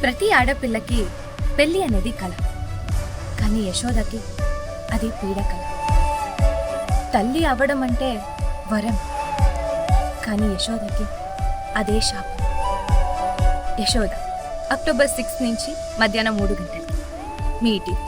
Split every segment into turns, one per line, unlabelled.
ప్రతి ఆడపిల్లకి పెళ్లి అనేది కళ, కానీ యశోదకి అది పీడకల. తల్లి అవ్వడం అంటే వరం, కానీ యశోదకి అదే శాపం. యశోద అక్టోబర్ 6 నుంచి మధ్యాహ్నం 3 గంటలకి మీ టీవీ.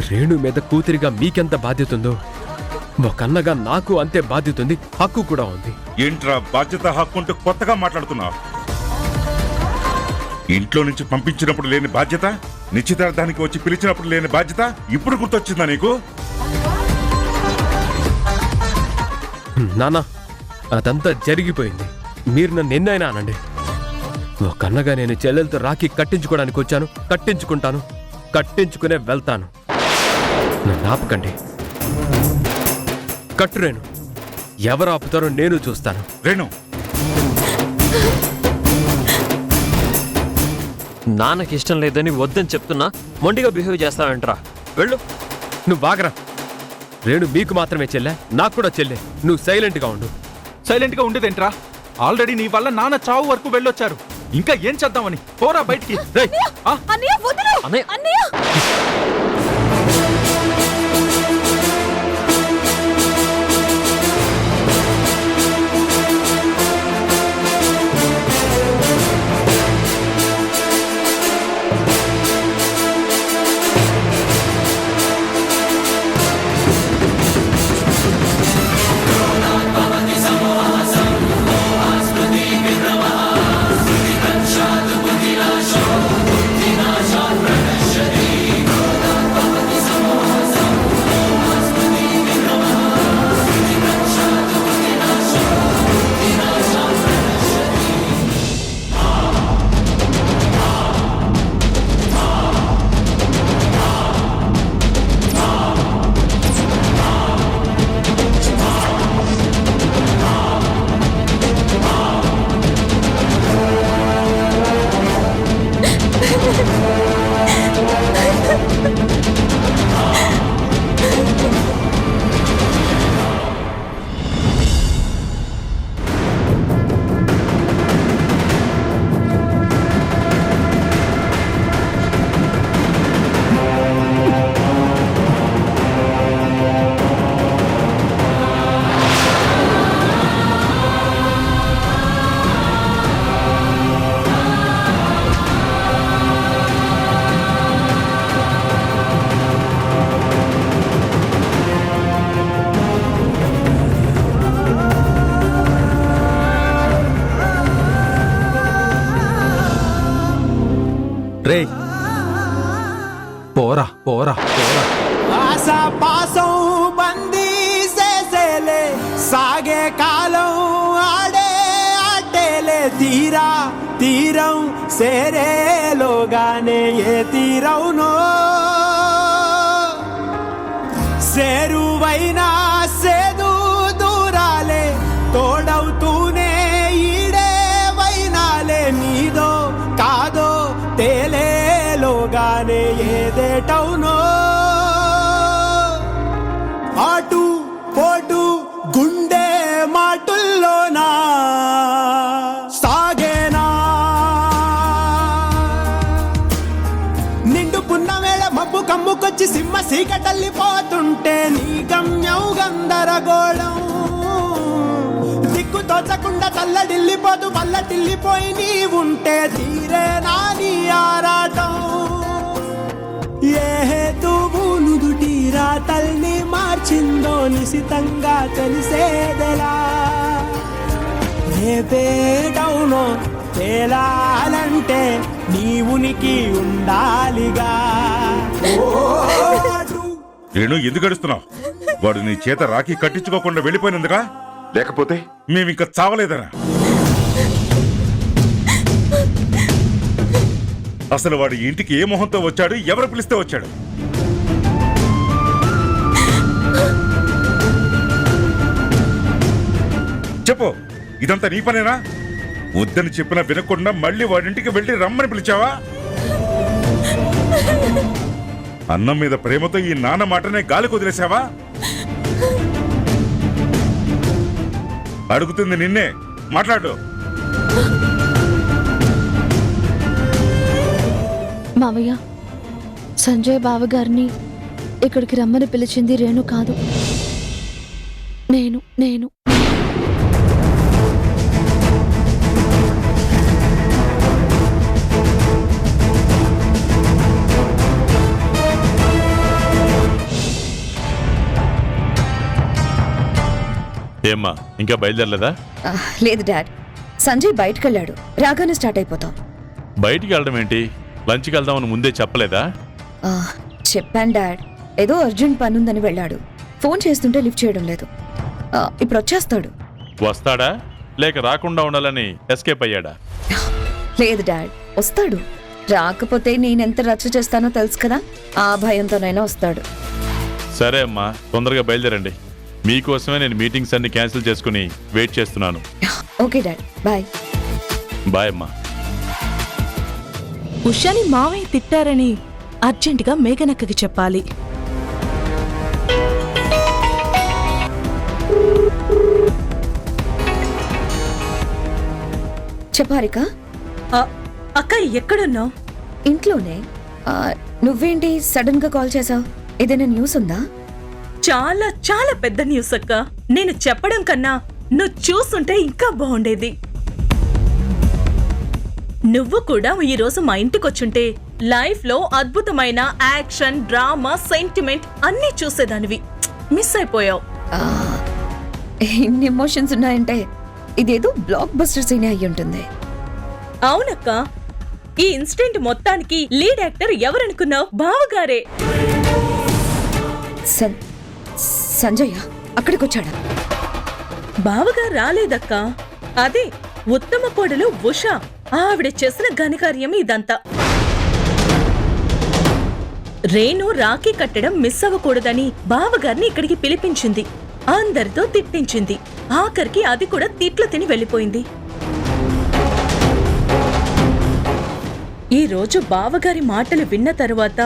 రేణు మీద కూతురిగా మీకెంత బాధ్యత ఉందో ఒక అన్నగా నాకు అంతే బాధ్యత ఉంది, హక్కు కూడా ఉంది.
ఏంట్రా బాధ్యత హక్కుంటూ కొత్తగా మాట్లాడుతున్నావు? ఇంట్లో నుంచి పంపించినప్పుడు లేని బాధ్యత, నిశ్చితార్థానికి వచ్చి పిలిచినప్పుడు లేని బాధ్యత ఇప్పుడు గుర్తొచ్చిందా నీకు?
నానా, అదంతా జరిగిపోయింది. మీరు నన్ను ఎన్నైనా అనండి. ఒక అన్నగా నేను చెల్లెలతో రాఖీ కట్టించుకోవడానికి వచ్చాను, కట్టించుకుంటాను, కట్టించుకునే వెళ్తాను. నన్ను ఆపకండి. కట్టు రేణు, ఎవరు ఆపుతారో నేను చూస్తాను.
రేణు,
నాన్నకి ఇష్టం లేదని వద్దని చెప్తున్నా మొండిగా బిహేవ్ చేస్తావంటరా? వెళ్ళు.
నువ్వు బాగరా. రేణు మీకు మాత్రమే చెల్లె, నాకు కూడా చెల్లె. నువ్వు సైలెంట్గా ఉండు.
సైలెంట్ గా ఉండేదేంట్రా? ఆల్రెడీ నీ వల్ల నాన్న చావు వరకు వెళ్ళొచ్చారు. ఇంకా ఏం చేద్దామని? పోరా బయటికి. రే, పోరా పోరా పోరా.
ఆశా పాసం బందీ చేసేలే, సాగే కాలం ఆడే ఆటేలే. తీరా తీరం సేరేలోగానే ఏ తీరవునో, సేరువైనా సేదు దూరాలే, తోడవుతూనే ఈడే వైనాలే. నీదో కాదో తేలేలోగానే ఏదేటవునో, ఆటు పోటు గుండె మాటుల్లోనా సాగేనా. నిండు పున్నమేళ మబ్బు కమ్ముకొచ్చి సింహ సీకటల్లిపోతుంటే నీ గమ్యం గందరగోళం. దిక్కు తోచకుండా తల్లడిల్లిపోతూ పల్లటిల్లిపోయి నీ ఉంటే తీరే నాని ఆరాటం. ఏ హేతువు నుదుటి రాతల్ని మార్చిందో నిశితంగా తెలిసేదెలా. రేపేటవునో తేలాలంటే నీ ఉనికి ఉండాలిగా.
రేణు, ఎందుకు గడుస్తున్నావు? వాడు నీ చేత రాఖీ కట్టించుకోకుండా వెళ్ళిపోయినందుకా, లేకపోతే మేమింకా చావలేదనా? అసలు వాడు ఇంటికి ఏ మొహంతో వచ్చాడు? ఎవరు పిలిస్తే వచ్చాడు? చెప్పు, ఇదంతా నీ పనేనా? వద్దని చెప్పినా వినకుండా మళ్ళీ వాడింటికి వెళ్ళి రమ్మని పిలిచావా? అన్నం మీద ప్రేమతో ఈ నాన్న మాటనే గాలి కుదిలేసావా? అడుగుతుంది నిన్నే, మాట్లాడు.
మావయ్య, సంజయ్ బావగారిని ఇక్కడికి రమ్మని పిలిచింది రేణు కాదు, నేను.
ఏమ్మా ఇంకా బయలుదేరలేదా?
లేదు డాడ్, సంజయ్ బయటకు వెళ్ళాడు, రాగానే స్టార్ట్ అయిపోతాం.
బయటికి వెళ్ళడం ఏంటి? లంచ్కి వెళ్దామని ముందే చెప్పలేదా?
చెప్పాను డాడ్, ఏదో అర్జెంట్ పని ఉందని వెళ్ళాడు. ఫోన్ చేస్తుంటే లిఫ్ట్ చేయడం లేదు. ఇప్పుడు వచ్చేస్తాడు.
వస్తాడా లేక రాకుండా ఉండాలని ఎస్కేప్ అయ్యాడా?
లేదు డాడ్, వస్తాడు. రాకపోతే నేనెంత రచ్చ చేస్తానో తెలుసు కదా, ఆ భయంతోనైనా వస్తాడు.
సరే అమ్మా, తొందరగా బయలుదేరండి. మీకోసమే నేను మీటింగ్స్ అన్ని క్యాన్సిల్ చేసుకుని వెయిట్ చేస్తున్నాను.
Okay dad, bye.
బాయ్ అమ్మా.
ఉషాని మావయ్య తిట్టారని అర్జెంటుగా మేఘనక్కకి చెప్పాలి.
చెప్పారిక.
అక్క ఎక్కడున్నావు?
ఇంట్లోనే. నువ్వేంటి సడన్ గా కాల్ చేసావు? ఏదైనా న్యూస్ ఉందా?
చాలా చాలా పెద్ద న్యూస్ అక్క. నేను చెప్పడం కన్నా నువ్వు చూస్తుంటే ఇంకా బాగుండేది. నువ్వు కూడా ఈ రోజు మా ఇంటికొచ్చుంటే లైఫ్ లో అద్భుతమైన యాక్షన్, డ్రామా, సెంటిమెంట్ అన్నీ చూసేదానివి. మిస్ అయిపోయావు.
ఇన్ని ఎమోషన్స్ ఉన్నాయంటే ఇదేదో బ్లాక్ బస్టర్ సీన్ అయి ఉంటుంది.
అవునక్క, ఈ ఇన్సిడెంట్ మొత్తానికి లీడ్ యాక్టర్ ఎవరనుకున్నావు? బావగారే.
సంజయ్ అక్కడికొచ్చాడా?
బావగారు రాలేదక్క. అదే ఉత్తమ కోడలు ఉషా, ఆవిడ చేసిన ఘనకార్యం ఇదంతా. రేణు రాఖీ కట్టడం మిస్ అవ్వకూడదని బావగారిని ఇక్కడికి పిలిపించింది. అందరితో తిట్టించింది. ఆఖరికి అది కూడా తిట్లు తిని వెళ్ళిపోయింది. ఈ రోజు బావగారి మాటలు విన్న తరువాత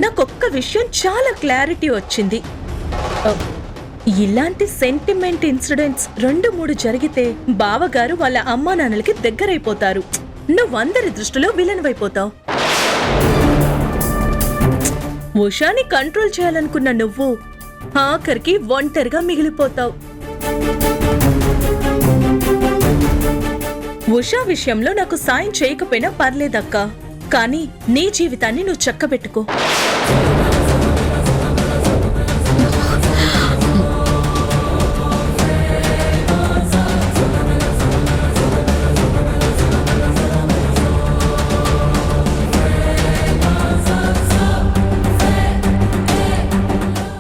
నాకొక్క విషయం చాలా క్లారిటీ వచ్చింది. ఇలాంటి సెంటిమెంట్ ఇన్సిడెంట్స్ 2-3 జరిగితే బావగారు వాళ్ళ అమ్మా నాన్నలకి దగ్గరైపోతారు. నువ్వందరి దృష్టిలో విలన్ వైపోతావు. ఉషాని కంట్రోల్ చేయాలనుకున్న నువ్వు ఆఖరికి ఒంటరిగా మిగిలిపోతావు. ఉషా విషయంలో నాకు సాయం చేయకపోయినా పర్లేదక్కా, కానీ నీ జీవితాన్ని నువ్వు చక్కబెట్టుకో.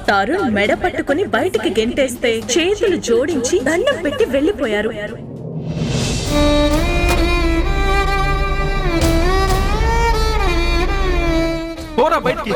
తరుణ్ మెడ పట్టుకుని బయటికి గెంటేస్తే చేతులు జోడించి దండం పెట్టి వెళ్లిపోయారు.
పోరా బయటికి.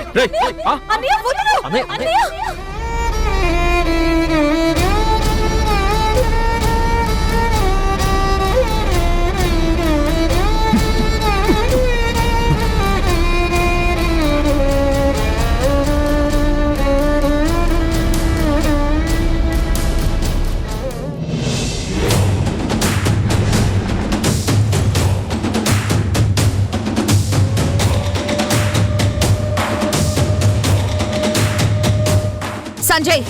సంజయ్